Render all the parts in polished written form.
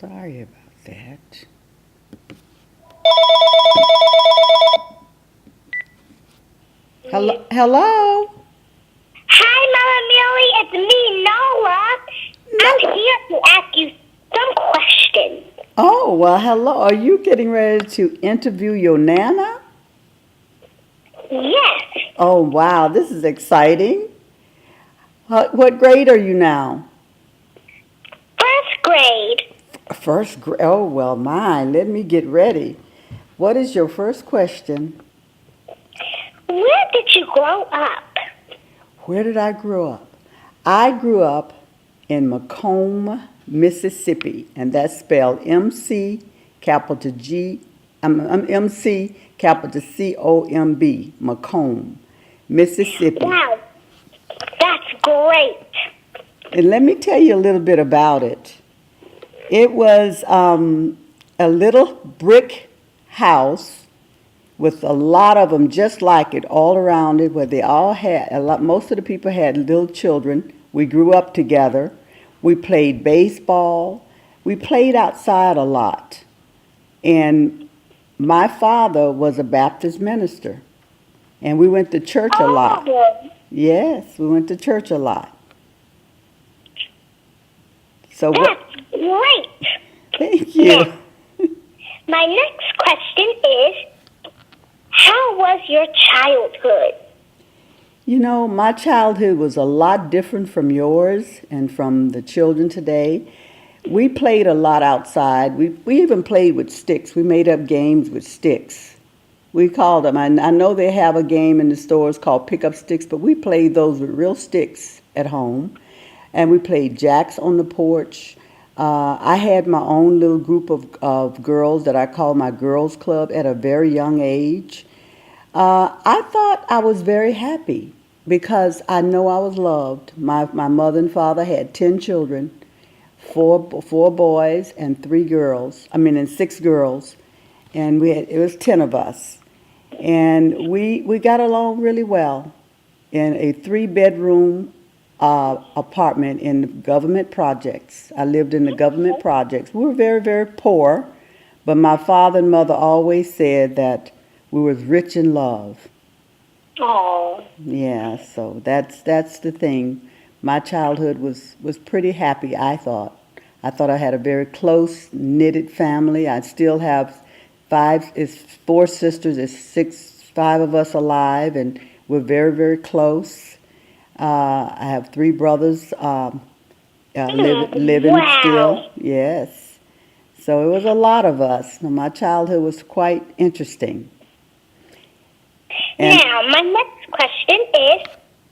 Sorry about that. Hello, hello. Hi, Mama Millie. It's me, Noah. No. I'm here to ask you some questions. Oh, well, hello. Are you getting ready to interview your Nana? Yes, Oh, wow. This is exciting. What grade are you now? first grade. First grade. Oh, well, mine. Let me get ready. What is your first question? Where did you grow up? Where did I grow up? I grew up in Macomb, Mississippi, and that's spelled MC capital G, MC capital COMB, Macomb, Mississippi. Wow, that's great. And let me tell you a little bit about it. It was a little brick house with a lot of them just like it all around it, where they all had a lot. Most of the people had little children. We grew up together. We played baseball. We played outside a lot. And my father was a Baptist minister, and we went to church a lot. Oh, Yes, we went to church a lot. So what? that's great. Thank Now, you. my next question is, how was your childhood? You know, my childhood was a lot different from yours and from the children today. We played a lot outside. We even played with sticks. We made up games with sticks. We called them, I know they have a game in the stores called pick up sticks, but we played those with real sticks at home. And we played jacks on the porch. I had my own little group of girls that I called my girls club at a very young age. I thought I was very happy because I know I was loved. My mother and father had 10 children, four boys and three girls. I mean, and six girls, and it was 10 of us, and we got along really well in a three-bedroom apartment in the government projects. I lived in the government projects. We were very, very poor, but my father and mother always said that we was rich in love. Oh, Yeah, so that's the thing. My childhood was pretty happy, I thought. I thought I had a very close knitted family. I still have four sisters, five of us alive, and we're very, very close. I have three brothers living still. wow. Yes. So it was a lot of us. My childhood was quite interesting. And Now, my next question is,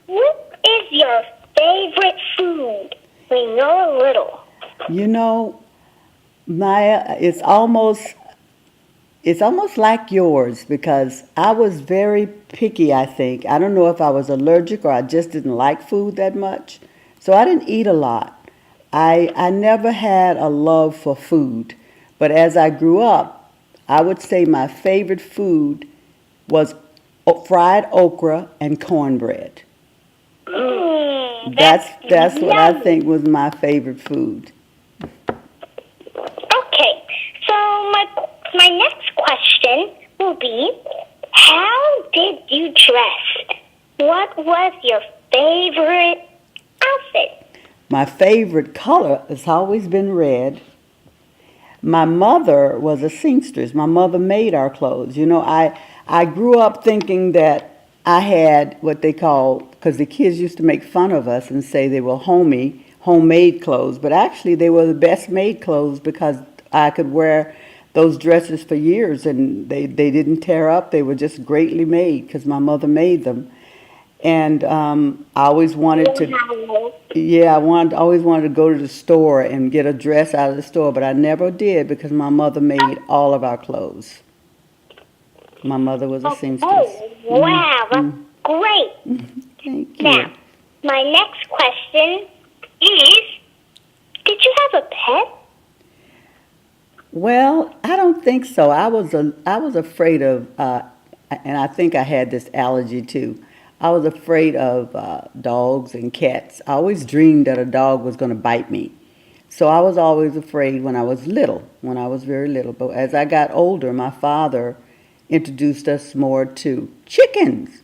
what is your favorite food when you're little? you know, Maya, it's almost like yours because I was very picky, I think. I don't know if I was allergic or I just didn't like food that much. So I didn't eat a lot. I never had a love for food. But as I grew up, I would say my favorite food was fried okra and cornbread. That's what I Yummy. think was my favorite food. Okay, so my next question will be, how did you dress? What was your favorite outfit? My favorite color has always been red. My mother was a seamstress. My mother made our clothes. I grew up thinking that I had what they call, because the kids used to make fun of us and say they were homemade clothes, but actually they were the best made clothes because I could wear those dresses for years and they didn't tear up. They were just greatly made because my mother made them. And I always wanted to, Wow. yeah, always wanted to go to the store and get a dress out of the store, but I never did because my mother made all of our clothes. My mother was a seamstress. Oh, wow, that's great. Thank you. Now, my next question is, did you have a pet? Well, I don't think so. I was afraid of, and I think I had this allergy too. I was afraid of dogs and cats. I always dreamed that a dog was going to bite me. So I was always afraid when I was little, when I was very little. But as I got older, my father introduced us more to chickens.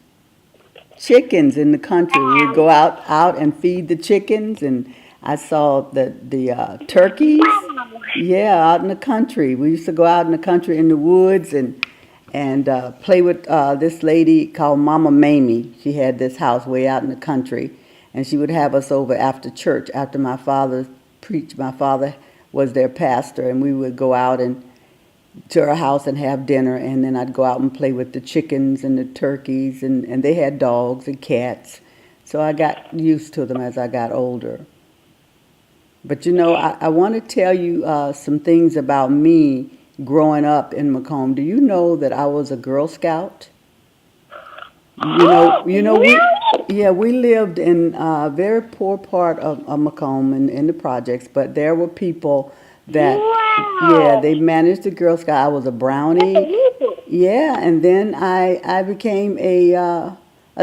Chickens in the country. We would go out and feed the chickens, and I saw the turkeys. Wow. Yeah, out in the country. We used to go out in the country in the woods and play with this lady called Mama Mamie. She had this house way out in the country, and she would have us over after church, after my father preached. My father was their pastor, and we would go out and to her house and have dinner, and then I'd go out and play with the chickens and the turkeys, and they had dogs and cats. So I got used to them as I got older. But I want to tell you some things about me growing up in Macomb. Do you know that I was a Girl Scout? Really? We lived in a very poor part of Macomb in the projects, but there were people that, yeah, Wow. they managed the Girl Scout. I was a That's brownie. amazing. Yeah, and then I became a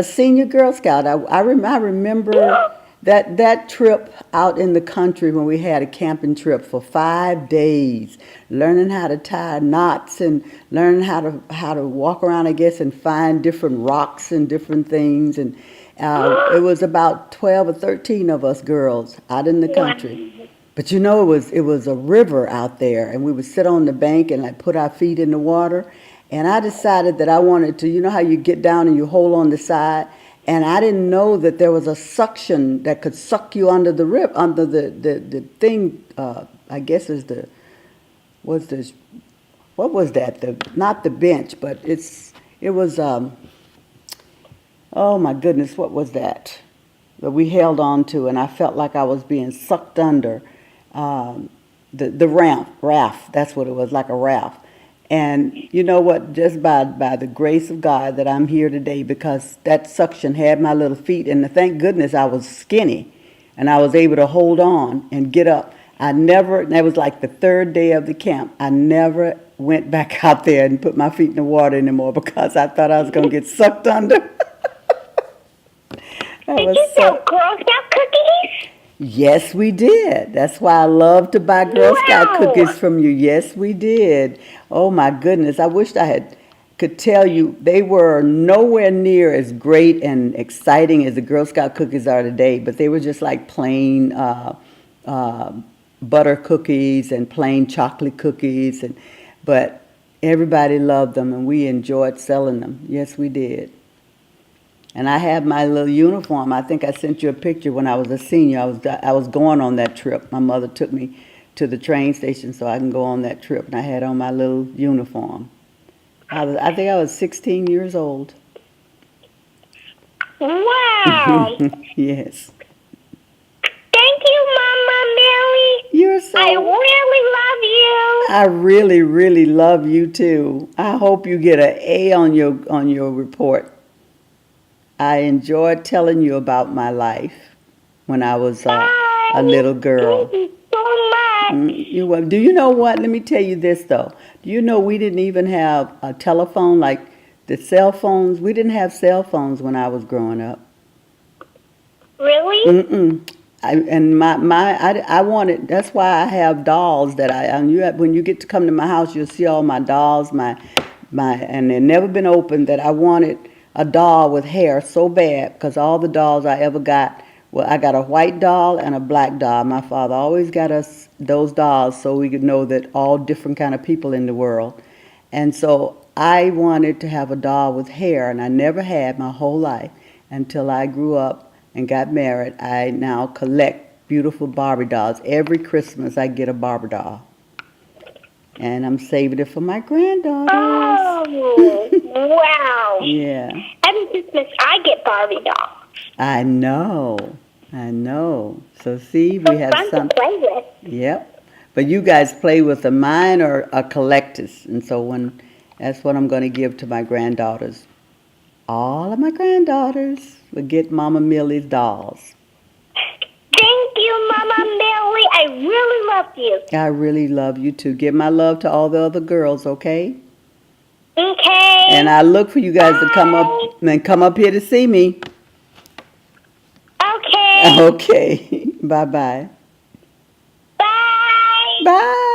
senior Girl Scout. I remember that trip out in the country when we had a camping trip for 5 days, learning how to tie knots and learning how to walk around, I guess, and find different rocks and different things. And it was about 12 or 13 of us girls out in the country. Wow. But it was a river out there, and we would sit on the bank and like put our feet in the water. And I decided that I wanted to, how you get down and you hold on the side, and I didn't know that there was a suction that could suck you under the rib, under the thing. I guess is the was this what was that? The not the bench, but it was. Oh my goodness, what was that? That we held on to, and I felt like I was being sucked under the raft. That's what it was, like a raft. And you know what? Just by the grace of God that I'm here today, because that suction had my little feet, and thank goodness I was skinny, and I was able to hold on and get up. That was like the third day of the camp. I never went back out there and put my feet in the water anymore because I thought I was going to get sucked under. That Did was you sell so. Girl Scout cookies? Yes, we did. That's why I love to buy Girl Scout cookies Wow. from you. Yes, we did. Oh my goodness. I wished I had could tell you they were nowhere near as great and exciting as the Girl Scout cookies are today, but they were just like plain uh, butter cookies and plain chocolate cookies, but everybody loved them and we enjoyed selling them. Yes, we did. And I had my little uniform. I think I sent you a picture when I was a senior. I was going on that trip. My mother took me to the train station so I can go on that trip, and I had on my little uniform. I think I was 16 years old. Wow. Yes. Thank you, Mama Mary. You're I so. really love you. I really, really love you too. I hope you get an A on your report. I enjoyed telling you about my life when I was a Bye. little girl. Thank you so much. Do you know what? Let me tell you this though. Do you know we didn't even have a telephone like the cell phones? We didn't have cell phones when I was growing up. Really? Mm-mm. I wanted. That's why I have dolls that when you get to come to my house, you'll see all my dolls. And they've never been opened. That I wanted a doll with hair so bad because all the dolls I ever got. Well, I got a white doll and a black doll. My father always got us those dolls so we could know that all different kind of people in the world. And so I wanted to have a doll with hair, and I never had my whole life until I grew up and got married. I now collect beautiful Barbie dolls. Every Christmas I get a Barbie doll. And I'm saving it for my granddaughters. Oh, wow. Yeah. Every Christmas I get Barbie dolls. I know. I know. So see, we So have fun some. to play with. Yep. But you guys play with them. Mine are a collectors. And so that's what I'm going to give to my granddaughters. All of my granddaughters will get Mama Millie's dolls. Thank you, Mama Mary. I really love you. I really love you too. Give my love to all the other girls, okay? Okay. And I look for you guys to come up here to see me. Okay. Okay. Bye-bye. Bye. Bye. Bye.